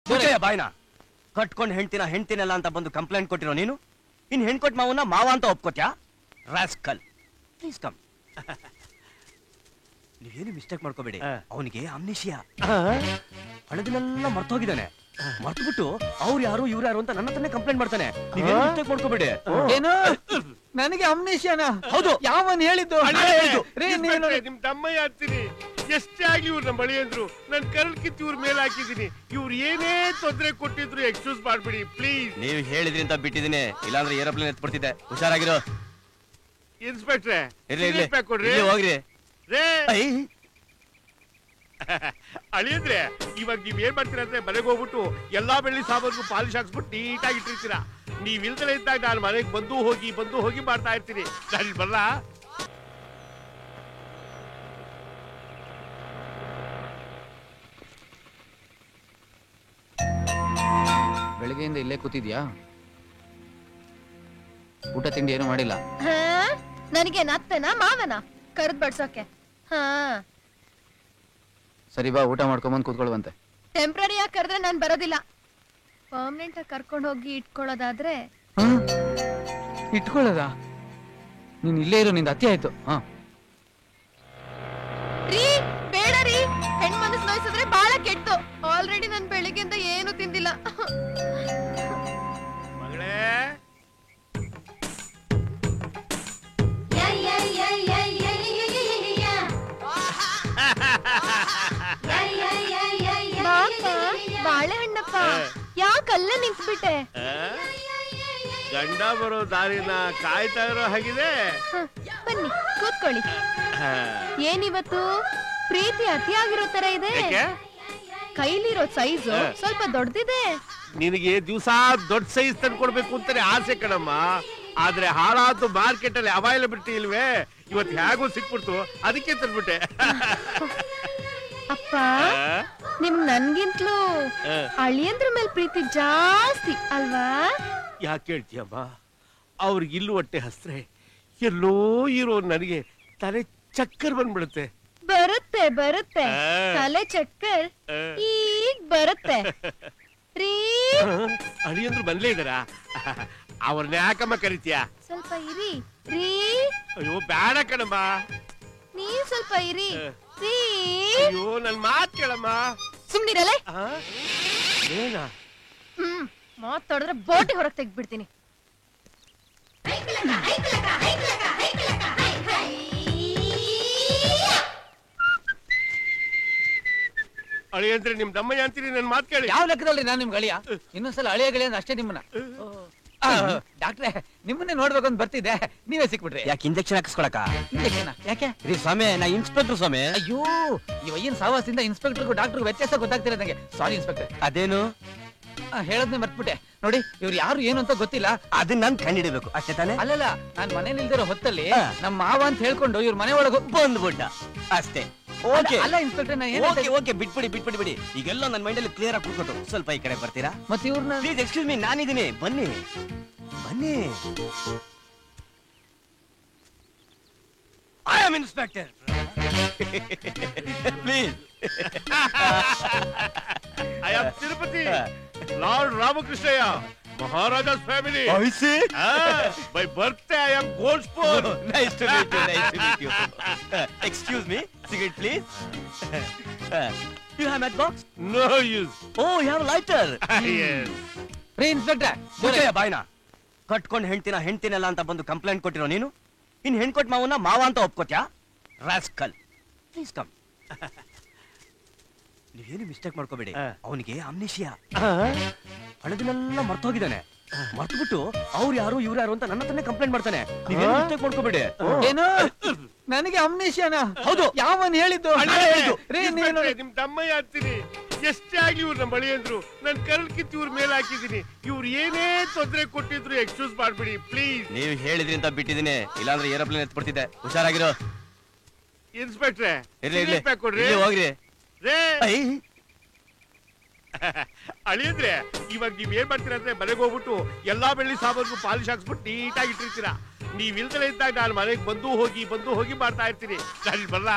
ಬಾಯ್ನ ಕಟ್ಕೊಂಡ್ ಹೆಂಡ್ತಿನಲ್ಲ ಅಂತ ಬಂದು ಕಂಪ್ಲೇಂಟ್ ಕೊಟ್ಟಿರೋ ನೀನು ಇನ್ ಹೆಣ್ಕೊಟ್ ಮಾವನ್ನ ಮಾವ ಅಂತ ಒಪ್ಕೋತ್ಯಾ ರಾಸ್ಕಲ್ ಪ್ಲೀಸ್ ಕಮ್ ನೀವೇನು ಮಿಸ್ಟೇಕ್ ಮಾಡ್ಕೋಬೇಡಿ ಅವನಿಗೆ ಅಮ್ನಿಷಿಯಾ ಹಳದಿನೆಲ್ಲ ಮರ್ತೋಗಿದ್ದಾನೆ ಮರ್ತ್ಬಿಟ್ಟು ಅವ್ರು ಯಾರು ಇವ್ರು ಯಾರು ಅಂತ ನನ್ನ ಹತ್ರನೇ ಕಂಪ್ಲೇಂಟ್ ಮಾಡ್ತಾನೆ ನೀವೇನು ಮಿಸ್ಟೇಕ್ ಮಾಡ್ಕೋಬೇಡಿ ಏನು ನನಗೆ ಅಮ್ನಿಷಿಯಾನ ಹೌದು ಯಾವನ್ ಹೇಳಿದ್ದು ನಿಮ್ ತಮ್ಮಯ್ಯ ಅಂತೀನಿ ಎಷ್ಟೇ ಆಗ್ಲಿ ಇವ್ರು ನಮ್ಮ ಬಳಿ ಅಂದ್ರು ನನ್ ಕರಲ್ ಕಿತ್ತು ಇವ್ರ ಮೇಲೆ ಹಾಕಿದೀನಿ ಇವ್ರು ಏನೇ ತೊಂದರೆ ಕೊಟ್ಟಿದ್ರು ಎಕ್ಸ್ಕ್ಯೂಸ್ ಮಾಡ್ಬಿಡಿ ಪ್ಲೀಸ್. ನೀವು ಹೇಳಿದ್ರಿ ಅಂತ ಬಿಟ್ಟಿದ್ದೀನಿ ಇಲ್ಲಾಂದ್ರೆ ಏರೋಪ್ಲೇನ್ ಎತ್ಬಿಡ್ತಿದ್ದೆ ಹುಷಾರಾಗಿರೋ ಇನ್ಸ್ಪೆಕ್ಟ್ರೆ ಕೊಡ್ರಿ ಹೋಗ್ರಿ ಅಳಿಯಂದ್ರೆ ಇವಾಗ ನೀವ್ ಏನ್ ಮಾಡ್ತೀರಾ ಅಂದ್ರೆ ಮನೆಗೆ ಹೋಗ್ಬಿಟ್ಟು ಎಲ್ಲಾ ಬೆಳ್ಳಿ ಸಾಮಾನು ಪಾಲಿಶ್ ಹಾಕ್ಸ್ಬಿಟ್ಟು ನೀಟಾಗಿ ಇಟ್ಟಿರ್ತೀರಾ. ನೀವ್ ಇಲ್ದಲೇ ಇದ್ದಾಗ ನಾನು ಮನೆಗೆ ಬಂದು ಹೋಗಿ ಮಾಡ್ತಾ ಇರ್ತೀನಿ. ನಾನು ಬರಲ್ಲ. ಬೆಳಗ್ಗೆಯಿಂದ ಇಲ್ಲೇ ಕೂತಿದ್ಯಾ? ಊಟ ತಿಂಡಿ ಏನು ಮಾಡಿಲ್ಲ? ನನಗೆ ನತ್ತನ ಮಾವನ ಕರೆದ್ ಬಡ್ಸೋಕೆ. ಸರಿ ಬಾ, ಊಟ ಮಾಡ್ಕೊಂಬಂದ್ ಕೂತ್ಕೊಳ್ವಂತೆ. ಟೆಂಪ್ರರಿ ಆಗಿ ಕರೆದ್ರೆ ನಾನ್ ಬರೋದಿಲ್ಲ. ಪರ್ಮನೆಂಟ್ ಆಗಿ ಕರ್ಕೊಂಡು ಹೋಗಿ ಇಟ್ಕೊಳ್ಳೋದಾದ್ರೆ. ಇಟ್ಕೊಳ್ಳೋದಾ? ನೀನ್ ಇಲ್ಲೇ ಇರೋ, ನಿಂದ ಅತಿ ಆಯ್ತು. ರೀ ಬೇಡ ರೀ, ಹೆಣ್ ಮನಸ್ ನೋಯಿಸಿದ್ರೆ ಬಹಳ ಕೆಟ್ಟು. ಆಲ್ರೆಡಿ ನನ್ ಬೆಳಿಗ್ಗೆಯಿಂದ ಏನು ತಿಂದಿಲ್ಲ. ಮಗಳೇ ಬಾಳೆಹಣ್ಣಪ್ಪ, ಯಾಕಲ್ಲ ನಿಂತ್ಬಿಟ್ಟೆ? ಗಂಡ ಬರೋ ದಾರಿನ ಕಾಯ್ತಾ ಇರೋ ಹಾಗಿದೆ. ಬನ್ನಿ ಕೂತ್ಕೊಳ್ಳಿ. ಏನಿವತ್ತು ಪ್ರೀತಿ ಅತಿಯಾಗಿರೋ ತರ ಇದೆ. ಕೈಲಿರೋ ಸೈಜು ಸ್ವಲ್ಪ ದೊಡ್ಡದಿದೆ. ನಿನಗೆ ದಿವಸ ದೊಡ್ಡ ಸೈಜ್ ತಂದ್ಕೊಡ್ಬೇಕು ಅಂತಾನೆ ಆಸೆ ಕಣಮ್ಮ. ಆದ್ರೆ ಹಾಳಾದ್ದು ಮಾರ್ಕೆಟ್ ಅಲ್ಲಿ ಅವೈಲಬಿಲಿಟಿ ಇಲ್ವೇ. ಇವತ್ತು ಹೇಗೂ ಸಿಕ್ಬಿಡ್ತು, ಅದಕ್ಕೆ ತಂದ್ಬಿಟ್ಟೆ. ಅಪ್ಪ, ನಿಮ್ ನನ್ಗಿಂತಲೂ ಅಳಿಯಂದ್ರ ಮೇಲೆ ಪ್ರೀತಿ ಜಾಸ್ತಿ ಅಲ್ವಾ? ಯಾಕೆ ಹೇಳ್ತೀಯಮ್ಮ? ಅವ್ರಿಗೆ ಇಲ್ಲೂ ಹೊಟ್ಟೆ ಹಸ್ರೆ ಎಲ್ಲೋ ಇರೋ ನನಗೆ ತಲೆ ಚಕ್ಕರ್ ಬಂದ್ಬಿಡುತ್ತೆ. ಬರುತ್ತೆ ಬರುತ್ತೆ, ತಲೆ ಚಕ್ಕರ್ ಈಗ ಬರುತ್ತೆ ರೀ. ಅಳಿಯಂದ್ರು ಬಂದ್ಲೇ ಇದಾರ? ಅವ್ರನ್ನ ಯಾಕಮ್ಮ ಕರಿತೀಯ? ಸ್ವಲ್ಪ ಇರಿ ರೀ. ಅಯ್ಯೋ ಬೇಡ ಕಣಮ್ಮ, ನೀವ್ ಸ್ವಲ್ಪ ಇರಿ ರೀ. ಅಯ್ಯೋ ನನ್ ಮಾತ್ ಕೇಳಮ್ಮ. ಸುಮ್ನಿರಲ್ಲ. ಏನಾ? ಮಾತಾಡಿದ್ರೆ ಬೋಟಿ ಹೊರಗೆ ತೆಗ್ದ್ಬಿಡ್ತೀನಿ. ಅಳಿಯಂದ್ರೆ ನಿಮ್ ದಮ್ಮಯ್ಯ ಅಂತೀರಿ, ನನ್ ಮಾತ್ ಕೇಳಿ. ಯಾವ ಲೆಕ್ಕದಲ್ಲಿ ನಾನು ನಿಮ್ಗೆ ಅಳಿಯ? ಇನ್ನೊಂದ್ಸಲ ಅಳಿಯ ಗಳಿಯ ಅಷ್ಟೇ ನಿಮ್ಮನ್ನ. ಡಾಕ್ಟ್ರೆ, ನಿಮ್ಮನ್ನೇ ನೋಡ್ಬೇಕು ಅಂತ ಬರ್ತಿದ್ದೆ, ನೀವೇ ಸಿಕ್ಬಿಟ್ರಿ. ಯಾಕೆ ಇಂಜೆಕ್ಷನ್ ಹಾಕಿಸ್ಕೊಳಕ? ಇಂಜೆಕ್ಷನ್ ಯಾಕೆ? ರೀ ಸ್ವಾಮಿ, ನಾ ಇನ್ಸ್ಪೆಕ್ಟರ್ ಸ್ವಾಮಿ. ಅಯ್ಯೋ, ಇವಯ್ಯನ್ ಸಾವಾಸದಿಂದ ಇನ್ಸ್ಪೆಕ್ಟರ್ಗೂ ಡಾಕ್ಟರ್ಗೂ ವ್ಯತ್ಯಾಸ ಗೊತ್ತಾಗ್ತಿರ ನಂಗೆ. ಸಾರಿ ಇನ್ಸ್ಪೆಕ್ಟರ್. ಅದೇನು ಹೇಳದ್ನೇ ಮರ್ತ್ಬಿಟ್ಟೆ. ನೋಡಿ, ಇವ್ರು ಯಾರು ಏನು ಅಂತ ಗೊತ್ತಿಲ್ಲ. ಅದನ್ನ ನಾನು ಕಂಡಿಡಿಬೇಕು ಅಷ್ಟೇ ತಾನೆ? ಅಲ್ಲಲ್ಲ, ನಾನ್ ಮನೆ ನಿಲ್ದಿರೋ ಹೊತ್ತಲ್ಲಿ ನಮ್ಮ ಮಾವ ಅಂತ ಹೇಳ್ಕೊಂಡು ಇವ್ರ ಮನೆ ಒಳಗೆ ಬಂದ್ಬಿಟ್ಟ ಅಷ್ಟೇ. ಓಕೆ ಅಲ್ಲ ಇನ್ಸ್ಪೆಕ್ಟರ್, ಓಕೆ ಬಿಟ್ಬಿಡಿ. ಈಗೆಲ್ಲ ನನ್ನ ಮೈಂಡಲ್ಲಿ ಕ್ಲಿಯರ್ ಆಗಿ ಕೂತ್ಕೊಟ್ಟು ಸ್ವಲ್ಪ ಈ ಕಡೆ ಬರ್ತೀರಾ? ಮತ್ತೆ ಇವ್ರನ್ನ ಪ್ಲೀಸ್ ಎಕ್ಸ್ಕ್ಯೂಸ್ ಮೀ, ನಾನಿದ್ದೀನಿ, ಬನ್ನಿ. I am inspector please. I am Tirupati lord Ramakrishnaiah, Maharaja's family. I see. By birthday I am gold spoon. Nice to meet you. Excuse me, cigarette please. You have match box? No use. Oh, you have a lighter. Yes. ರೀ inspector, ಬಾಯ್ನ ಕಟ್ಕೊಂಡ್ ಹೆಂಡ್ತಿನಲ್ಲ ಅಂತ ಬಂದು complaint ಕೊಟ್ಟಿರೋ ನೀನು ಇನ್ ಹೆಣ್ಕೊಟ್ ಮಾವನ್ನ ಮಾವ ಅಂತ ಒಪ್ಕೋತ್ಯಾ rascal please come. ನೀವೇನು mistake ಮಾಡ್ಕೋಬೇಡಿ, ಅವನಿಗೆ ಅಮ್ನಿಷಿಯಾ ಹಳದಿನೆಲ್ಲ ಮರ್ತೋಗಿದ್ದಾನೆ. ಮರ್ತ್ಬಿಟ್ಟು ಅವ್ರು ಯಾರು ಇವ್ರು ಯಾರು ಅಂತ ನನ್ನ ಹತ್ರನೇ ಕಂಪ್ಲೇಂಟ್ ಮಾಡ್ತಾನೆ. ನೀವೇನು ಮಿಸ್ಟೇಕ್ ಮಾಡ್ಕೋಬೇಡಿ. ಏನು ನನಗೆ ಅಮ್ನಿಷಿಯಾನ? ಹೌದು. ಯಾವನ್ ಹೇಳಿದ್ದು? ನಿಮ್ ತಮ್ಮಯ್ಯ ಅಂತೀನಿ. ಎಷ್ಟೇ ಆಗ್ಲಿ ಇವ್ರು ನಮ್ಮ ಬಳಿ ಅಂದ್ರು ನನ್ ಕರಲ್ ಕಿತ್ತು ಇವ್ರ ಮೇಲೆ ಹಾಕಿದೀನಿ. ಇವ್ರು ಏನೇ ತೊಂದರೆ ಕೊಟ್ಟಿದ್ರು ಎಕ್ಸ್ಕ್ಯೂಸ್ ಮಾಡ್ಬಿಡಿ ಪ್ಲೀಸ್. ನೀವು ಹೇಳಿದ್ರಿ ಅಂತ ಬಿಟ್ಟಿದ್ದೀನಿ ಇಲ್ಲಾಂದ್ರೆ ಏರೋಪ್ಲೇನ್ ಎತ್ಬಿಡ್ತಿದ್ದೆ ಹುಷಾರಾಗಿರೋ. ಇನ್ಸ್ಪೆಕ್ಟ್ರೆ ಕೊಡ್ರಿ ಹೋಗ್ರಿ. ಅಳಿಯಂದ್ರೆ ಇವಾಗ ನೀವ್ ಏನ್ ಮಾಡ್ತೀರಾ ಅಂದ್ರೆ ಮನೆಗೆ ಹೋಗ್ಬಿಟ್ಟು ಎಲ್ಲಾ ಬೆಳ್ಳಿ ಸಾಮಾನು ಪಾಲಿಶ್ ಹಾಕ್ಸ್ಬಿಟ್ಟು ನೀಟಾಗಿ ಇಟ್ಟಿರ್ತೀರಾ. ನೀವ್ ಇಲ್ದಲೇ ಇದ್ದಾಗ ನಾನು ಮನೆಗೆ ಬಂದು ಹೋಗಿ ಮಾಡ್ತಾ ಇರ್ತೀನಿ. ನಾನು ಬರಲ್ಲ.